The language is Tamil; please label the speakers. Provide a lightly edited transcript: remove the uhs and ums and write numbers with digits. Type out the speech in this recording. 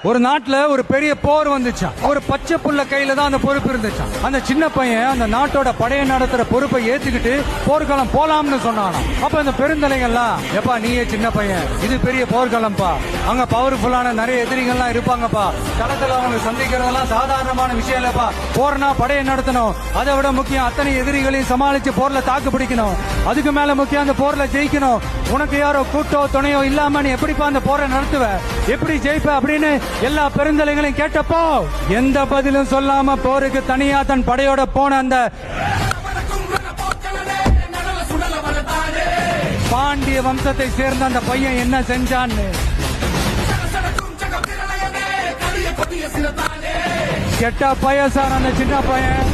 Speaker 1: ஒரு நாட்டுல ஒரு பெரிய போர் வந்துச்சான். ஒரு பச்சை புள்ள கையில தான் அந்த பொறுப்பு இருந்துச்சான். அந்த சின்ன பையன் அந்த நாட்டோட படையை நடத்துற பொறுப்பை ஏத்துக்கிட்டு போர்க்களம் போலாம்னு சொன்னானாம். அப்ப அந்த பெருந்தலைகள்லாம், எப்பா நீயே சின்ன பையன், இது பெரிய போர்க்களம்பா, அங்க பவர்ஃபுல்லான நிறைய எதிரிகள்லாம் இருப்பாங்கப்பா, களத்துல அவங்க சந்திக்கிறதெல்லாம் சாதாரணமான விஷயம் இல்லப்பா, போர்னா படையை நடத்தணும், அதை விட முக்கியம் அத்தனை எதிரிகளையும் சமாளிச்சு போர்ல தாக்கு பிடிக்கணும், அதுக்கு மேல முக்கியம் அந்த போர்ல ஜெயிக்கணும், உனக்கு யாரோ கூட்டோ துணையோ இல்லாம நீ எப்படிப்பா அந்த போரை நடத்துவ, எப்படி ஜெயிப்ப அப்படின்னு எல்லா பெருந்தலைகளையும் கேட்டப்போ எந்த பதிலும் சொல்லாம போருக்கு தனியா தன் படையோட போன அந்த பாண்டிய வம்சத்தை சேர்ந்த அந்த பையன் என்ன செஞ்சான்னு கெட்ட பயசான அந்த சின்ன பையன்